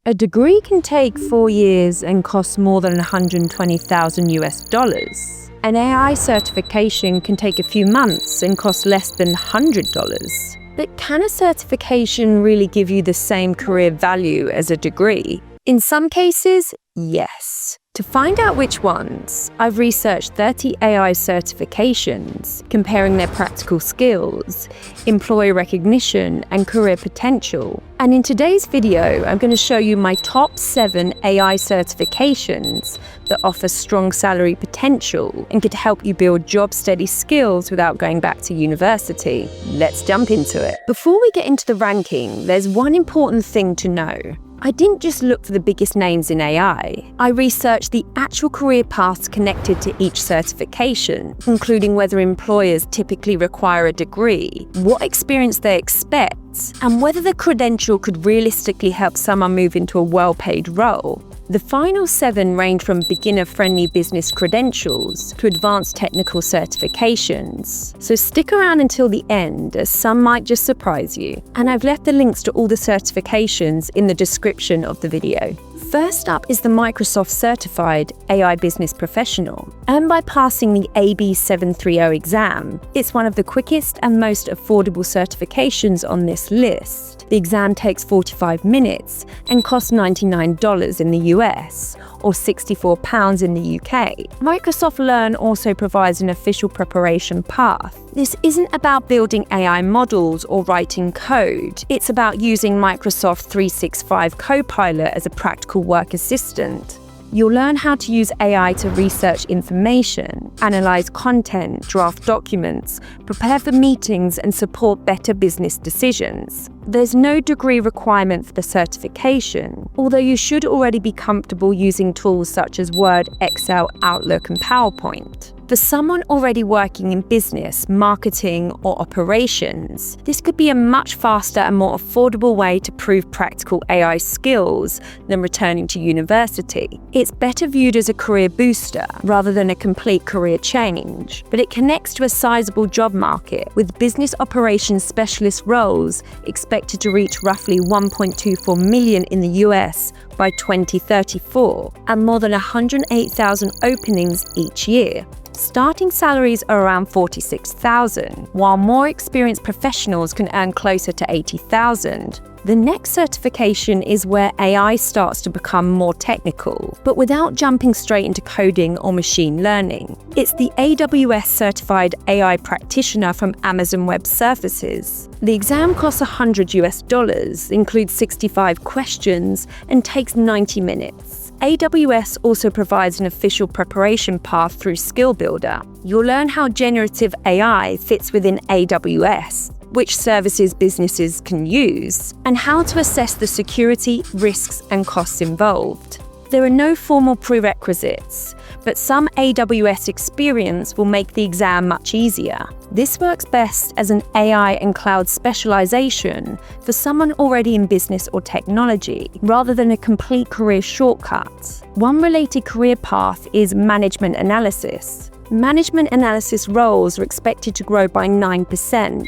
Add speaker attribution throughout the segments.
Speaker 1: A degree can take 4 years and cost more than $120,000. An AI certification can take a few months and cost less than $100. But can a certification really give you the same career value as a degree? In some cases, yes. To find out which ones, I've researched 30 AI certifications, comparing their practical skills, employer recognition, and career potential. And in today's video, I'm going to show you my top 7 AI certifications that offer strong salary potential and could help you build job-steady skills without going back to university. Let's jump into it. Before we get into the ranking, there's one important thing to know. I didn't just look for the biggest names in AI. I researched the actual career paths connected to each certification, including whether employers typically require a degree, what experience they expect, and whether the credential could realistically help someone move into a well-paid role. The final 7 range from beginner-friendly business credentials to advanced technical certifications. So stick around until the end, as some might just surprise you. And I've left the links to all the certifications in the description of the video. First up is the Microsoft Certified AI Business Professional. Earned by passing the AB 730 exam, it's one of the quickest and most affordable certifications on this list. The exam takes 45 minutes and costs $99 in the US, or £64 in the UK. Microsoft Learn also provides an official preparation path. This isn't about building AI models or writing code. It's about using Microsoft 365 Copilot as a practical work assistant. You'll learn how to use AI to research information, analyze content, draft documents, prepare for meetings, and support better business decisions. There's no degree requirement for the certification, although you should already be comfortable using tools such as Word, Excel, Outlook, and PowerPoint. For someone already working in business, marketing, or operations, this could be a much faster and more affordable way to prove practical AI skills than returning to university. It's better viewed as a career booster rather than a complete career change, but it connects to a sizable job market, with business operations specialist roles expected to reach roughly 1.24 million in the US by 2034, and more than 108,000 openings each year. Starting salaries are around $46,000, while more experienced professionals can earn closer to $80,000. The next certification is where AI starts to become more technical, but without jumping straight into coding or machine learning. It's the AWS Certified AI Practitioner from Amazon Web Services. The exam costs $100, includes 65 questions, and takes 90 minutes. AWS also provides an official preparation path through Skill Builder. You'll learn how generative AI fits within AWS, which services businesses can use, and how to assess the security, risks, and costs involved. There are no formal prerequisites, but some AWS experience will make the exam much easier. This works best as an AI and cloud specialization for someone already in business or technology, rather than a complete career shortcut. One related career path is management analysis. Management analysis roles are expected to grow by 9%,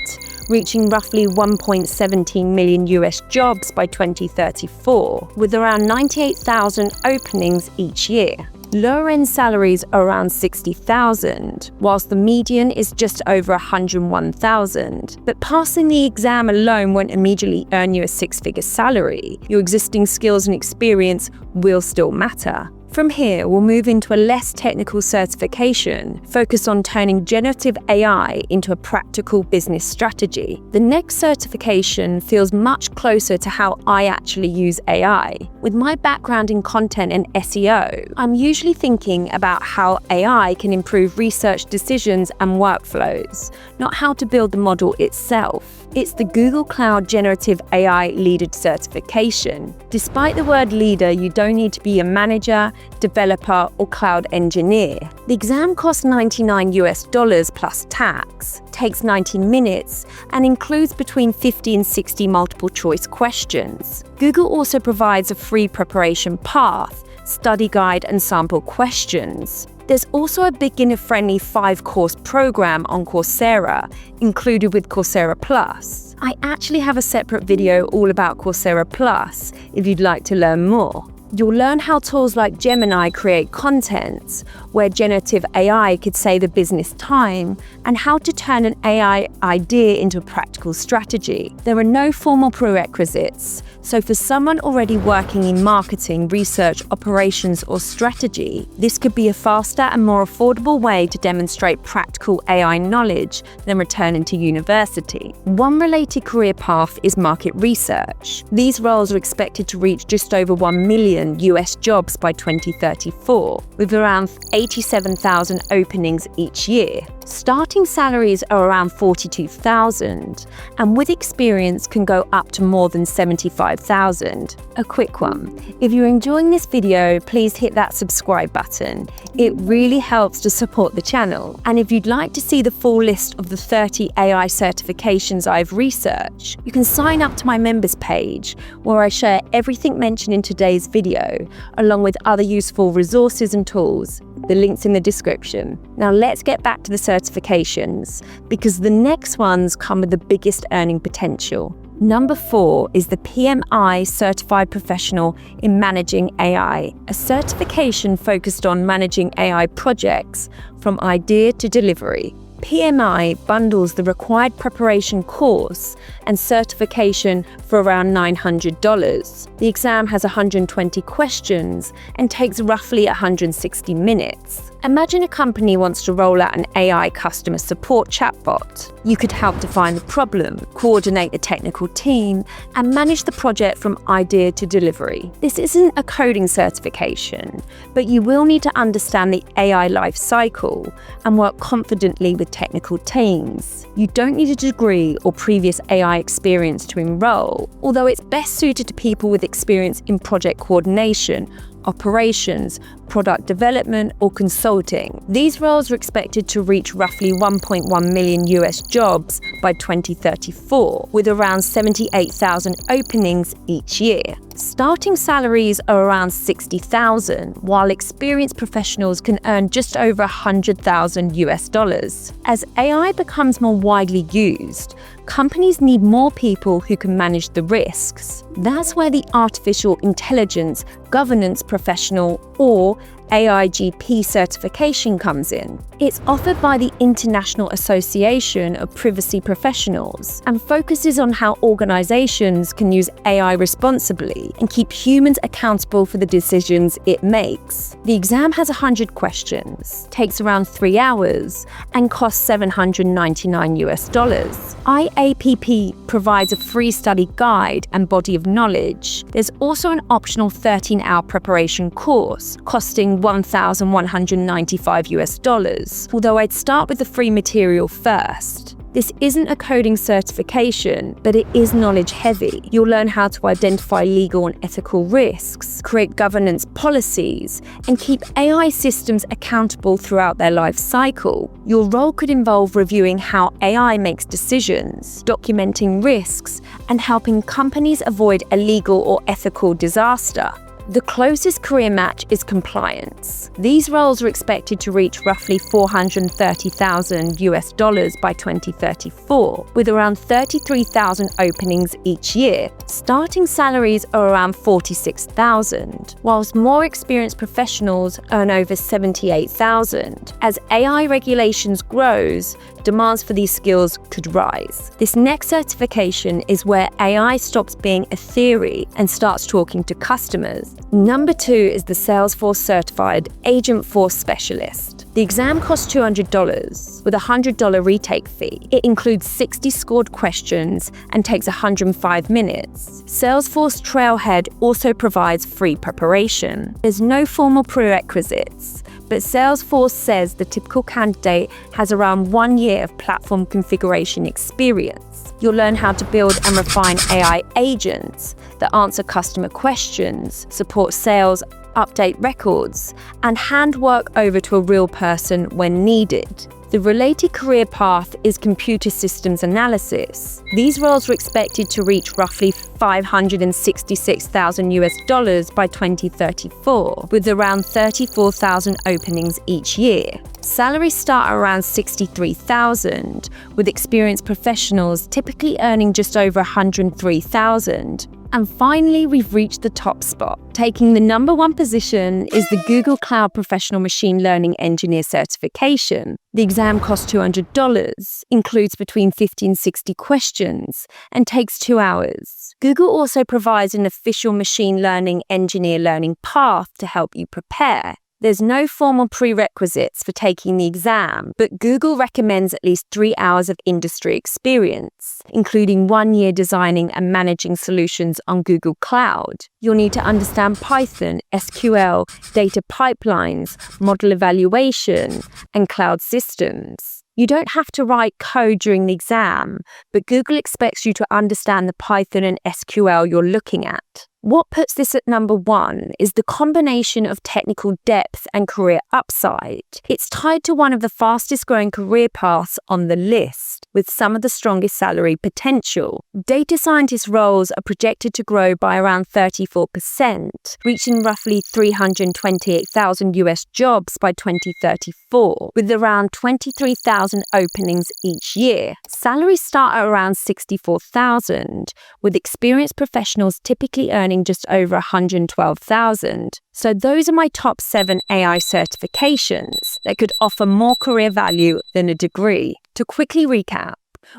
Speaker 1: reaching roughly 1.17 million US jobs by 2034, with around 98,000 openings each year. Lower-end salaries are around $60,000, whilst the median is just over $101,000. But passing the exam alone won't immediately earn you a 6-figure salary. Your existing skills and experience will still matter. From here, we'll move into a less technical certification, focused on turning generative AI into a practical business strategy. The next certification feels much closer to how I actually use AI. With my background in content and SEO, I'm usually thinking about how AI can improve research decisions and workflows, not how to build the model itself. It's the Google Cloud Generative AI Leader certification. Despite the word leader, you don't need to be a manager, developer, or cloud engineer. The exam costs $99 plus tax, takes 90 minutes, and includes between 50 and 60 multiple choice questions. Google also provides a free preparation path, study guide, and sample questions. There's also a beginner-friendly 5-course program on Coursera, included with Coursera Plus. I actually have a separate video all about Coursera Plus if you'd like to learn more. You'll learn how tools like Gemini create content, where generative AI could save a business time, and how to turn an AI idea into a practical strategy. There are no formal prerequisites, so for someone already working in marketing, research, operations, or strategy, this could be a faster and more affordable way to demonstrate practical AI knowledge than returning to university. One related career path is market research. These roles are expected to reach just over 1 million US jobs by 2034, with around 87,000 openings each year. Starting salaries are around 42,000, and with experience can go up to more than 75,000. A quick one. If you're enjoying this video, please hit that subscribe button. It really helps to support the channel. And if you'd like to see the full list of the 30 AI certifications I've researched, you can sign up to my members page, where I share everything mentioned in today's video, along with other useful resources and tools. The link's in the description. Now let's get back to the certifications, because the next ones come with the biggest earning potential. Number 4 is the PMI Certified Professional in Managing AI, a certification focused on managing AI projects from idea to delivery. PMI bundles the required preparation course and certification for around $900. The exam has 120 questions and takes roughly 160 minutes. Imagine a company wants to roll out an AI customer support chatbot. You could help define the problem, coordinate the technical team, and manage the project from idea to delivery. This isn't a coding certification, but you will need to understand the AI life cycle and work confidently with technical teams. You don't need a degree or previous AI experience to enroll, although it's best suited to people with experience in project coordination, operations, product development, or consulting. These roles are expected to reach roughly 1.1 million US jobs by 2034, with around 78,000 openings each year. Starting salaries are around 60,000, while experienced professionals can earn just over 100,000 US dollars. As AI becomes more widely used, companies need more people who can manage the risks. That's where the artificial intelligence governance professional, or AIGP certification comes in. It's offered by the International Association of Privacy Professionals and focuses on how organizations can use AI responsibly and keep humans accountable for the decisions it makes. The exam has 100 questions, takes around 3 hours, and costs $799 US. IAPP provides a free study guide and body of knowledge. There's also an optional 13-hour preparation course costing $1,195 US, although I'd start with the free material first. This isn't a coding certification, but it is knowledge heavy. You'll learn how to identify legal and ethical risks, create governance policies, and keep AI systems accountable throughout their life cycle. Your role could involve reviewing how AI makes decisions, documenting risks, and helping companies avoid a legal or ethical disaster. The closest career match is compliance. These roles are expected to reach roughly 430,000 US dollars by 2034, with around 33,000 openings each year. Starting salaries are around 46,000, whilst more experienced professionals earn over 78,000. As AI regulations grows, demands for these skills could rise. This next certification is where AI stops being a theory and starts talking to customers. Number 2 is the Salesforce Certified Agentforce Specialist. The exam costs $200 with a $100 retake fee. It includes 60 scored questions and takes 105 minutes. Salesforce Trailhead also provides free preparation. There's no formal prerequisites, but Salesforce says the typical candidate has around 1 year of platform configuration experience. You'll learn how to build and refine AI agents that answer customer questions, support sales, update records, and hand work over to a real person when needed. The related career path is computer systems analysis. These roles were expected to reach roughly $566,000 by 2034, with around 34,000 openings each year. Salaries start around $63,000, with experienced professionals typically earning just over $103,000. And finally, we've reached the top spot. Taking the #1 position is the Google Cloud Professional Machine Learning Engineer certification. The exam costs $200, includes between 50 and 60 questions, and takes 2 hours. Google also provides an official machine learning engineer learning path to help you prepare. There's no formal prerequisites for taking the exam, but Google recommends at least 3 hours of industry experience, including 1 year designing and managing solutions on Google Cloud. You'll need to understand Python, SQL, data pipelines, model evaluation, and cloud systems. You don't have to write code during the exam, but Google expects you to understand the Python and SQL you're looking at. What puts this at #1 is the combination of technical depth and career upside. It's tied to one of the fastest growing career paths on the list, with some of the strongest salary potential. Data scientist roles are projected to grow by around 34%, reaching roughly 328,000 US jobs by 2034, with around 23,000 openings each year. Salaries start at around $64,000, with experienced professionals typically earning just over $112,000. So those are my top 7 AI certifications that could offer more career value than a degree. To quickly recap,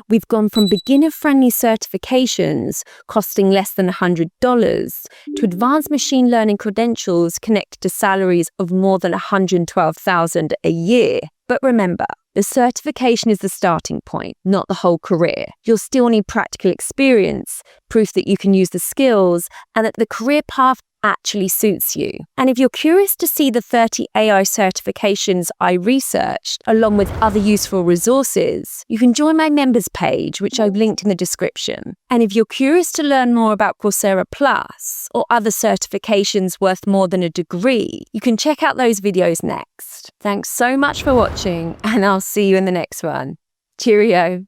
Speaker 1: we've gone from beginner-friendly certifications costing less than $100 to advanced machine learning credentials connected to salaries of more than $112,000 a year. But remember, the certification is the starting point, not the whole career. You'll still need practical experience, proof that you can use the skills, and that the career path actually suits you. And if you're curious to see the 30 AI certifications I researched, along with other useful resources, you can join my members page, which I've linked in the description. And if you're curious to learn more about Coursera Plus or other certifications worth more than a degree, you can check out those videos next. Thanks so much for watching, and I'll see you in the next one. Cheerio.